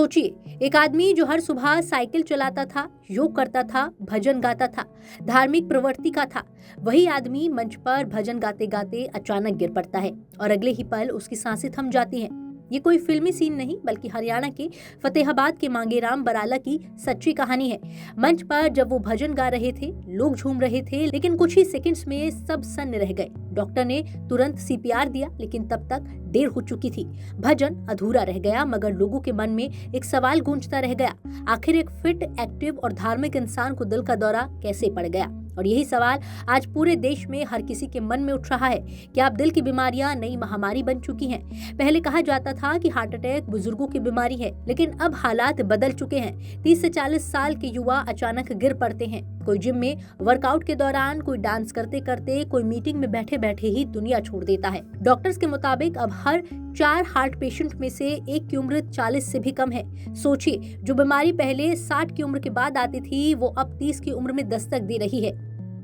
सोचिए, एक आदमी जो हर सुबह साइकिल चलाता था, योग करता था, भजन गाता था, धार्मिक प्रवृत्ति का था, वही आदमी मंच पर भजन गाते गाते अचानक गिर पड़ता है और अगले ही पल उसकी सांसें थम जाती हैं। ये कोई फिल्मी सीन नहीं, बल्कि हरियाणा के फतेहाबाद के मांगेराम बराला की सच्ची कहानी है। मंच पर जब वो भजन गा रहे थे, लोग झूम रहे थे, लेकिन कुछ ही सेकंड्स में सब सन्न रह गए। डॉक्टर ने तुरंत सीपीआर दिया, लेकिन तब तक देर हो चुकी थी। भजन अधूरा रह गया, मगर लोगों के मन में एक सवाल गूंजता रह गया, आखिर एक फिट, एक्टिव और धार्मिक इंसान को दिल का दौरा कैसे पड़ गया। और यही सवाल आज पूरे देश में हर किसी के मन में उठ रहा है। क्या अब दिल की बीमारियां नई महामारी बन चुकी हैं? पहले कहा जाता था कि हार्ट अटैक बुजुर्गों की बीमारी है, लेकिन अब हालात बदल चुके हैं। 30 से 40 साल के युवा अचानक गिर पड़ते हैं। कोई जिम में वर्कआउट के दौरान, कोई डांस करते करते, कोई मीटिंग में बैठे बैठे ही दुनिया छोड़ देता है। डॉक्टर्स के मुताबिक अब हर 4 हार्ट पेशेंट में से एक की उम्र 40 से भी कम है। सोचिए, जो बीमारी पहले 60 की उम्र के बाद आती थी, वो अब 30 की उम्र में दस्तक दे रही है।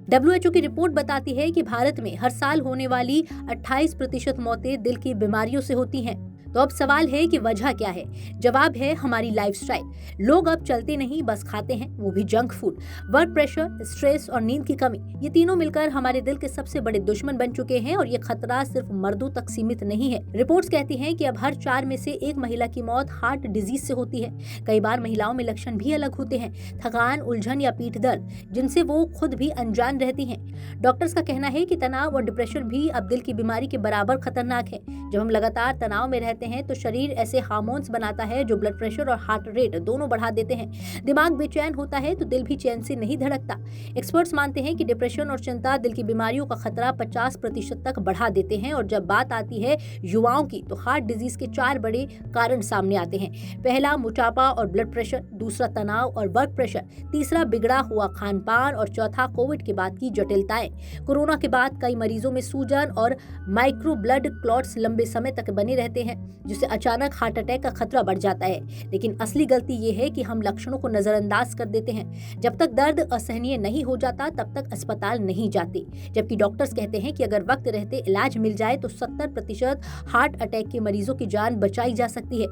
WHO की रिपोर्ट बताती है कि भारत में हर साल होने वाली 28% मौतें दिल की बीमारियों से होती हैं। तो अब सवाल है कि वजह क्या है? जवाब है हमारी लाइफस्टाइल। लोग अब चलते नहीं, बस खाते हैं, वो भी junk food. Work pressure, stress और नींद की कमी, ये तीनों मिलकर हमारे दिल के सबसे बड़े दुश्मन बन चुके हैं। और ये खतरा सिर्फ मर्दों तक सीमित नहीं है। रिपोर्ट्स कहती हैं कि अब हर 4 में से एक महिला की मौत हार्ट डिजीज से होती है। कई बार महिलाओं में लक्षण भी अलग होते हैं, थकान, उलझन या पीठ दर्द, जिनसे वो खुद भी अनजान रहती हैं। डॉक्टर्स का कहना है कि तनाव और डिप्रेशन भी अब दिल की बीमारी के बराबर खतरनाक है। जब हम लगातार तनाव में रहते हैं तो शरीर ऐसे हार्मोन्स बनाता है जो ब्लड प्रेशर और हार्ट रेट दोनों बढ़ा देते हैं। दिमाग बेचैन होता है तो दिल भी चैन से नहीं धड़कता। एक्सपर्ट्स मानते हैं कि डिप्रेशन और चिंता दिल की बीमारियों का खतरा 50% तक बढ़ा देते हैं। और जब बात आती है युवाओं की, तो हार्ट डिजीज के 4 बड़े कारण सामने आते हैं। पहला, मोटापा और ब्लड प्रेशर। दूसरा, तनाव और वर्क प्रेशर। तीसरा, बिगड़ा हुआ खान पान। और चौथा, कोविड के बाद की जटिलताएं। कोरोना के बाद कई मरीजों में सूजन और माइक्रो ब्लड क्लॉट्स लंबे समय तक बने रहते हैं, जिससे अचानक हार्ट अटैक का खतरा बढ़ जाता है। लेकिन असली गलती ये है कि हम लक्षणों को नजरअंदाज कर देते हैं। जब तक दर्द असहनीय नहीं हो जाता, तब तक अस्पताल नहीं जाते। जबकि डॉक्टर्स कहते हैं कि अगर वक्त रहते इलाज मिल जाए तो 70% हार्ट अटैक के मरीजों की जान बचाई जा सकती है।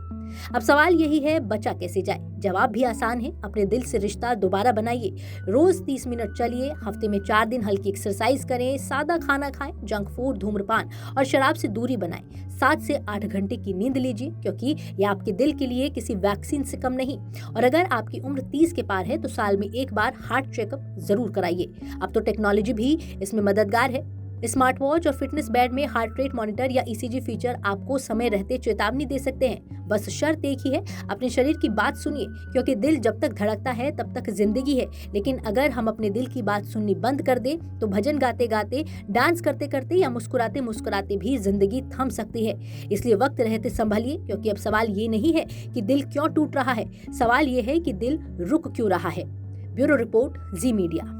अब सवाल यही है, बचा कैसे जाए? जवाब भी आसान है, अपने दिल से रिश्ता दोबारा बनाइए। रोज 30 मिनट चलिए, हफ्ते में 4 दिन हल्की एक्सरसाइज करें, सादा खाना खाएं, जंक फूड, धूम्रपान और शराब से दूरी बनाएं। 7 से 8 घंटे की नींद लीजिए, क्योंकि ये आपके दिल के लिए किसी वैक्सीन से कम नहीं। और अगर आपकी उम्र 30 के पार है तो साल में एक बार हार्ट चेकअप जरूर कराइए। अब तो टेक्नोलॉजी भी इसमें मददगार है। स्मार्ट वॉच और फिटनेस बैंड में हार्ट रेट मॉनिटर या ECG फीचर आपको समय रहते चेतावनी दे सकते हैं। बस शर्त एक ही है, अपने शरीर की बात सुनिए, क्योंकि दिल जब तक धड़कता है तब तक जिंदगी है। लेकिन अगर हम अपने दिल की बात सुननी बंद कर दें तो भजन गाते गाते, डांस करते करते या मुस्कुराते मुस्कुराते भी जिंदगी थम सकती है। इसलिए वक्त रहते संभलिए, क्योंकि अब सवाल ये नहीं है कि दिल क्यों टूट रहा है, सवाल ये है कि दिल रुक क्यों रहा है। ब्यूरो रिपोर्ट, जी मीडिया।